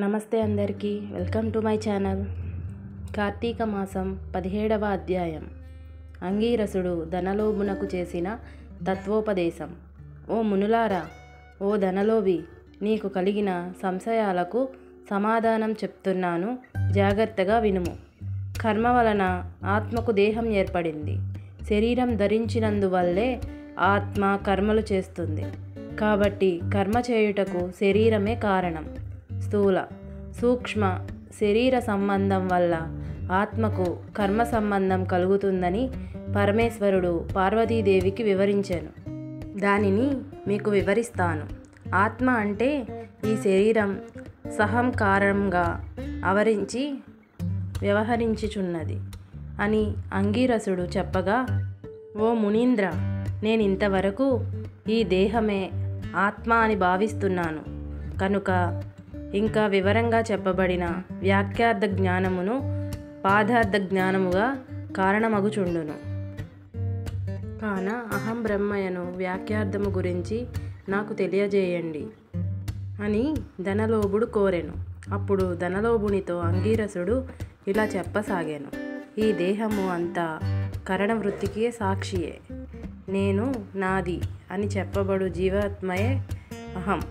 నమస్తే అందరికీ, welcome to my channel. Kartika మాసం 17వ అధ్యాయం. అంగీరసుడు ధనలోభునకు చేసిన తత్వోపదేశం. ఓ మునులారా, ఓ ధనలోభి, నీకు కలిగిన సంశయాలకు సమాధానం చెప్తున్నాను, జాగ్రత్తగా వినుము. కర్మ వలన ఆత్మకు దేహం ఏర్పడింది. శరీరం ధరించినందువల్లే ఆత్మ కర్మలు చేస్తుంది. కాబట్టి కర్మ చేయుటకు శరీరమే కారణం. స్థూల, సూక్ష్మ శరీర సంబంధం వల్ల ఆత్మకు కర్మ సంబంధం కలుగుతుందని పరమేశ్వరుడు పార్వతీదేవికి వివరించాను. దానిని మీకు వివరిస్తాను. ఆత్మ అంటే ఈ శరీరం సహంకారంగా ఆవరించి వ్యవహరించుచున్నది అని అంగీరసుడు చెప్పగా, ఓ మునీంద్ర, నేనింతవరకు ఈ దేహమే ఆత్మ అని భావిస్తున్నాను కనుక ఇంకా వివరంగా చెప్పబడిన వాక్యార్థ జ్ఞానమును పాదార్థ జ్ఞానముగా కారణమగుచుండును. కాన అహం బ్రహ్మయను వాక్యార్థము గురించి నాకు తెలియజేయండి అని ధనలోభుడు కోరెను. అప్పుడు ధనలోభునితో అంగీరసుడు ఇలా చెప్పసాగాను. ఈ దేహము అంతా కరణవృత్తికి సాక్షియే. నేను, నాది అని చెప్పబడు జీవాత్మయే అహం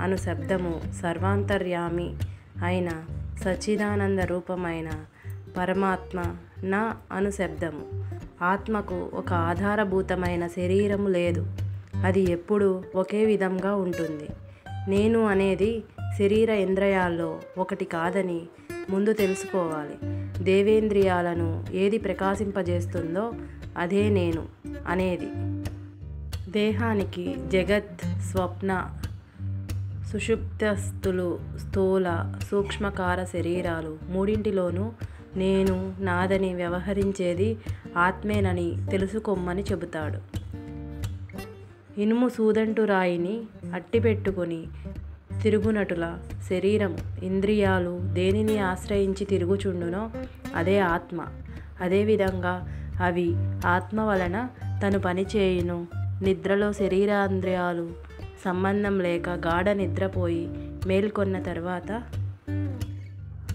అను శబ్దము సర్వాంతర్యామి అయిన సచ్చిదానంద రూపమైన పరమాత్మ నా అను శబ్దము. ఆత్మకు ఒక ఆధారభూతమైన శరీరము లేదు. అది ఎప్పుడూ ఒకే విధంగా ఉంటుంది. నేను అనేది శరీర ఇంద్రియాల్లో ఒకటి కాదని ముందు తెలుసుకోవాలి. దేవేంద్రియాలను ఏది ప్రకాశింపజేస్తుందో అదే నేను అనేది. దేహానికి జగత్, స్వప్న, సుషుప్తస్థులు, స్థూల, సూక్ష్మకార శరీరాలు మూడింటిలోనూ నేను, నాదని వ్యవహరించేది ఆత్మేనని తెలుసుకోమని చెబుతాడు. ఇనుము సూదంటు రాయిని అట్టిపెట్టుకుని తిరుగునటుల శరీరము, ఇంద్రియాలు దేనిని ఆశ్రయించి తిరుగుచుండునో అదే ఆత్మ. అదేవిధంగా అవి ఆత్మ వలన తను పనిచేయును. నిద్రలో శరీరాంద్రియాలు సంబంధం లేక గాఢ నిద్రపోయి మేల్కొన్న తర్వాత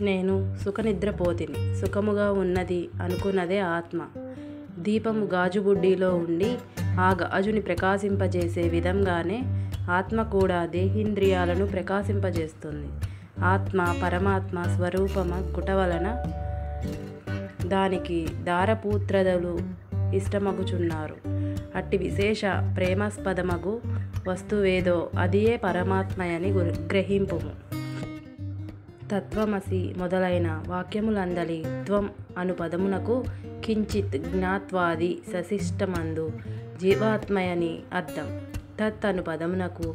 నేను సుఖనిద్రపోతిని, సుఖముగా ఉన్నది అనుకున్నదే ఆత్మ. దీపము గాజు బుడ్డిలో ఉండి ఆ గాజుని ప్రకాశింపజేసే విధంగానే ఆత్మ కూడా దేహేంద్రియాలను ప్రకాశింపజేస్తుంది. ఆత్మ పరమాత్మ స్వరూపమ గుట వలన దానికి దారపూత్రదలు ఇష్టమగుచున్నారు. అట్టి విశేష ప్రేమాస్పదమగు వస్తువేదో అదియే పరమాత్మయని గ్రహింపుము. తత్వమసి మొదలైన వాక్యములందలి త్వం అను పదమునకు కించిత్ జ్ఞాత్వాది సశిష్టమందు జీవాత్మయని అర్థం. తత్ అను పదమునకు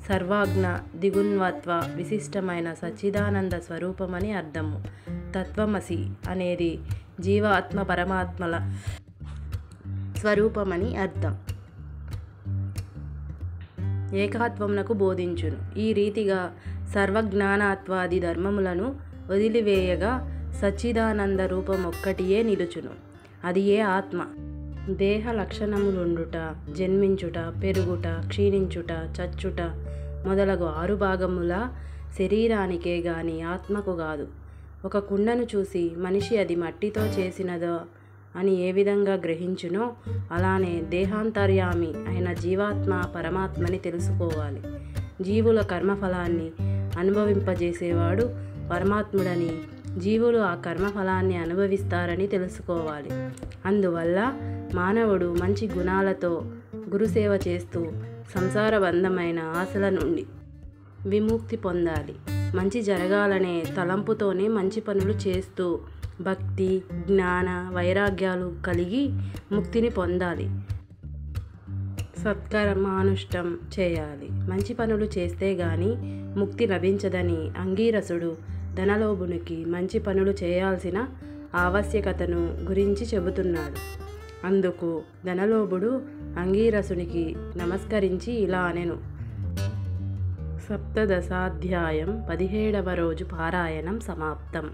సర్వాజ్ఞ దిగున్వత్వ విశిష్టమైన సచ్చిదానంద స్వరూపమని అర్థము. తత్వమసి అనేది జీవాత్మ పరమాత్మల స్వరూపమని అర్థం. ఏకత్వమునకు బోధించును. ఈ రీతిగా సర్వజ్ఞానాత్వాది ధర్మములను వదిలివేయగా సచ్చిదానంద రూపమొక్కటియే నిలుచును. అది ఏ ఆత్మ. దేహ లక్షణములుండుట, జన్మించుట, పెరుగుట, క్షీణించుట, చచ్చుట మొదలగు 6 భాగముల శరీరానికే గాని ఆత్మకు కాదు. ఒక కుండను చూసి మనిషి అది మట్టితో చేసినదో అని ఏ విధంగా గ్రహించునో అలానే దేహాంతర్యామి అయిన జీవాత్మ పరమాత్మని తెలుసుకోవాలి. జీవుల కర్మఫలాన్ని అనుభవింపజేసేవాడు పరమాత్ముడని, జీవులు ఆ కర్మఫలాన్ని అనుభవిస్తారని తెలుసుకోవాలి. అందువల్ల మానవుడు మంచి గుణాలతో గురుసేవ చేస్తూ సంసార బంధమైన ఆశల నుండి విముక్తి పొందాలి. మంచి జరగాలనే తలంపుతోనే మంచి పనులు చేస్తూ భక్తి, జ్ఞాన, వైరాగ్యాలు కలిగి ముక్తిని పొందాలి. సత్కర్మానుష్టం చేయాలి. మంచి పనులు చేస్తే గాని ముక్తి లభించదని అంగీరసుడు ధనలోభునికి మంచి పనులు చేయాల్సిన ఆవశ్యకతను గురించి చెబుతున్నాడు. అందుకు ధనలోభుడు అంగీరసునికి నమస్కరించి ఇలా అనెను. సప్తదశాధ్యాయం 17వ రోజు పారాయణం సమాప్తం.